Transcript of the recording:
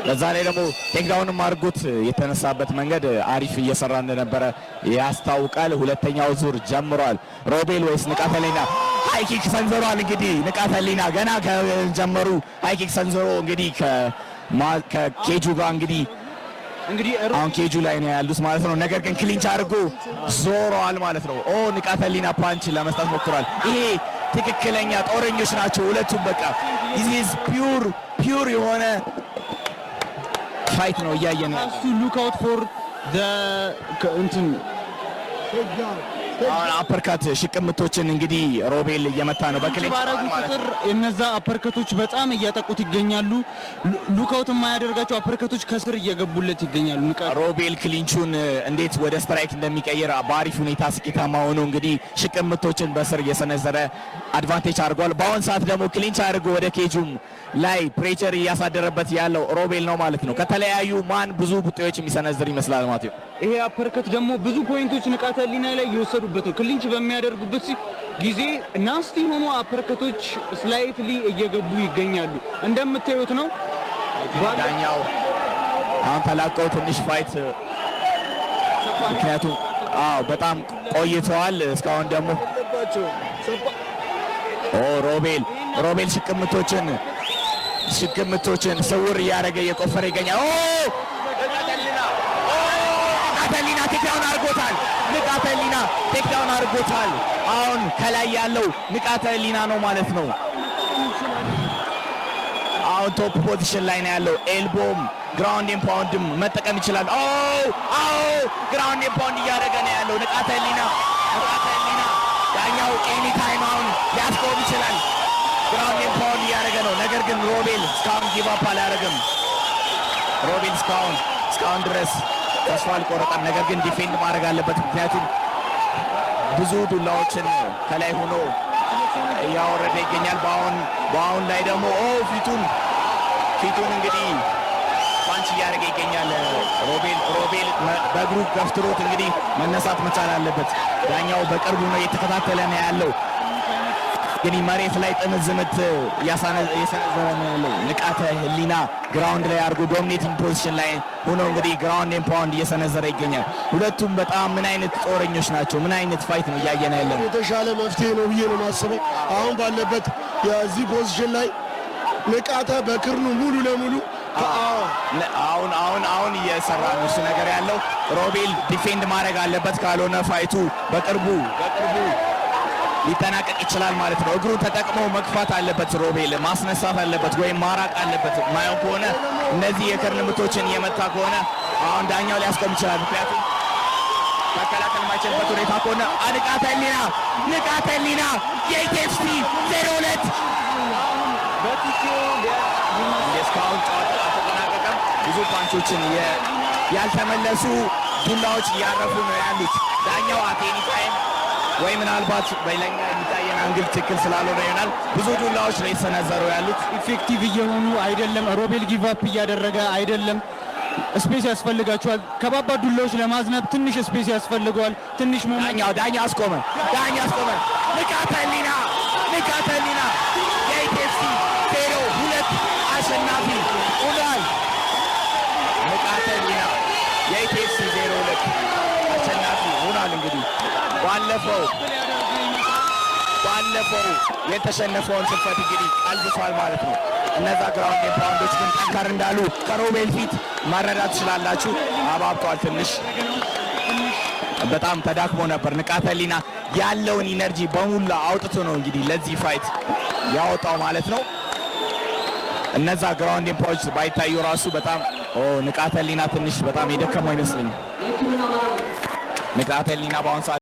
በዛ ላይ ደግሞ ቴክዳውንም አድርጎት የተነሳበት መንገድ አሪፍ እየሰራ እንደነበረ ያስታውቃል። ሁለተኛው ዙር ጀምሯል። ሮቤል ወይስ ንቃተ ህሊና? ሃይኪክ ሰንዝሯል። እንግዲህ ንቃተ ህሊና ገና ከጀመሩ ሃይኪክ ሰንዝሮ እንግዲህ ከኬጁ ጋር እንግዲህ አሁን ኬጁ ላይ ነው ያሉት ማለት ነው። ነገር ግን ክሊንች አድርጎ ዞሯል ማለት ነው። ንቃተ ህሊና ፓንች ለመስጠት ሞክሯል። ይሄ ትክክለኛ ጦረኞች ናቸው ሁለቱም። በቃ ኢዝ ፒውር የሆነ ፋይት ነው እያየን ነው። ሉክ አውት ፎር አፐርካት ሽቅምቶችን እንግዲህ ሮቤል እየመታ ነው። በክሊንች ቁጥር እነዛ አፐርካቶች በጣም እያጠቁት ይገኛሉ። ሉካውት የማያደርጋቸው አፐርካቶች ከስር እየገቡለት ይገኛሉ። ሮቤል ክሊንቹን እንዴት ወደ ስትራይክ እንደሚቀይር በአሪፍ ሁኔታ ስኬታማ ሆኖ እንግዲህ ሽቅምቶችን በስር እየሰነዘረ አድቫንቴጅ አድርጓል። በአሁን ሰዓት ደግሞ ክሊንች አድርጎ ወደ ኬጁም ላይ ፕሬቸር እያሳደረበት ያለው ሮቤል ነው ማለት ነው። ከተለያዩ ማን ብዙ ቡጤዎች የሚሰነዝር ይመስላል ማለት ነው። ይሄ አፐርካት ደግሞ ብዙ ፖይንቶች ንቃተ ህሊና ላይ እየወሰዱበት ነው። ክሊንች በሚያደርጉበት ጊዜ ናስቲ ሆኖ አፐርካቶች ስላይትሊ እየገቡ ይገኛሉ። እንደምታዩት ነው። ዳኛው አሁን ተላቀው ትንሽ ፋይት ምክንያቱም በጣም ቆይተዋል። እስካሁን ደግሞ ሮቤል ሽቅምቶችን ስውር እያደረገ እየቆፈረ ይገኛል። ንቃተ ህሊና ቴክዳውን አድርጎታል። አሁን ከላይ ያለው ንቃተ ህሊና ነው ማለት ነው። አሁን ቶፕ ፖዚሽን ላይ ነው ያለው። ኤልቦም ግራውንድ ኤንድ ፓውንድም መጠቀም ይችላል። ግራውንድ ኤንድ ፓውንድ እያደረገ ነው ያለው ንቃተ ህሊና። ዳኛው ኤኒ ታይም አሁን ሊያስቆም ይችላል። ግራውንድ ኤንድ ፓውንድ እያደረገ ነው። ነገር ግን ሮቤል እስካሁን ጊቭ አፕ አላደረገም። ሮቤል እስካሁን ድረስ ተስፋ አልቆረጠም። ነገር ግን ዲፌንድ ማድረግ አለበት። ምክንያቱም ብዙ ዱላዎችን ከላይ ሆኖ እያወረደ ይገኛል። በአሁን ላይ ደግሞ ፊቱን እንግዲህ ፓንች እያደረገ ይገኛል። ሮቤል በእግሩ ገፍትሮት እንግዲህ መነሳት መቻል አለበት። ዳኛው በቅርቡ ነው እየተከታተለ ነው ያለው። እንግዲህ መሬት ላይ ጥምዝ ምት እየሰነዘረ ነው ያለው። ንቃተ ህሊና ግራውንድ ላይ አድርጎ ዶሚኔቲንግ ፖዚሽን ላይ ሆኖ እንግዲህ ግራውንድ ኤንድ ፓውንድ እየሰነዘረ ይገኛል። ሁለቱም በጣም ምን አይነት ጦረኞች ናቸው! ምን አይነት ፋይት ነው እያየን ያለን! የተሻለ መፍትሄ ነው ብዬ ነው የማስበው። አሁን ባለበት የዚህ ፖዚሽን ላይ ንቃተ በክርኑ ሙሉ ለሙሉ አሁን እየሰራ ነው እሱ ነገር ያለው። ሮቤል ዲፌንድ ማድረግ አለበት፣ ካልሆነ ፋይቱ በቅርቡ ሊጠናቀቅ ይችላል ማለት ነው። እግሩን ተጠቅሞ መግፋት አለበት ሮቤል፣ ማስነሳት አለበት ወይም ማራቅ አለበት። ማየው ከሆነ እነዚህ የክርን ምቶችን የመታ ከሆነ አሁን ዳኛው ሊያስቆም ይችላል። ምክንያቱም መከላከል የማይችልበት ሁኔታ ከሆነ ንቃተ ህሊና የኢቲኤፍሲ 02 እስካሁን ጨዋታ አልተጠናቀቀም። ብዙ ፓንቾችን ያልተመለሱ ዱላዎች እያረፉ ነው ያሉት። ዳኛው አቴኒ ታይም ወይ ምናልባት በሌላኛ የሚታየን አንግል ትክክል ስላልሆነ ይሆናል ብዙ ዱላዎች ላይ ተሰነዘሩ ያሉት ኢፌክቲቭ እየሆኑ አይደለም። ሮቤል ጊቭ አፕ እያደረገ አይደለም። ስፔስ ያስፈልጋቸዋል። ከባባድ ዱላዎች ለማዝነብ ትንሽ ስፔስ ያስፈልገዋል። ትንሽ ዳኛ አስቆመ። ንቃተ ህሊና የኢቲኤፍሲ 02 አሸናፊ ሆኗል። ንቃተ ህሊና የኢቲኤፍሲ 02 አሸናፊ ሆኗል። እንግዲህ ባለፈው የተሸነፈውን ሽንፈት እንግዲህ ቀልብሷል ማለት ነው። እነዛ ግራውንድ ኤንድ ፓውንዶች ግን ጠንከር እንዳሉ ከሮቤል ፊት መረዳት ትችላላችሁ። አባብቷል። ትንሽ በጣም ተዳክሞ ነበር። ንቃተ ህሊና ያለውን ኢነርጂ በሙላ አውጥቶ ነው እንግዲህ ለዚህ ፋይት ያወጣው ማለት ነው። እነዛ ግራውንድ ኤንድ ፓውንዶች ባይታዩ ራሱ በጣም ንቃተ ህሊና ትንሽ በጣም የደከመው ይመስለኛል። ንቃተ ህሊና በአሁን ሰዓት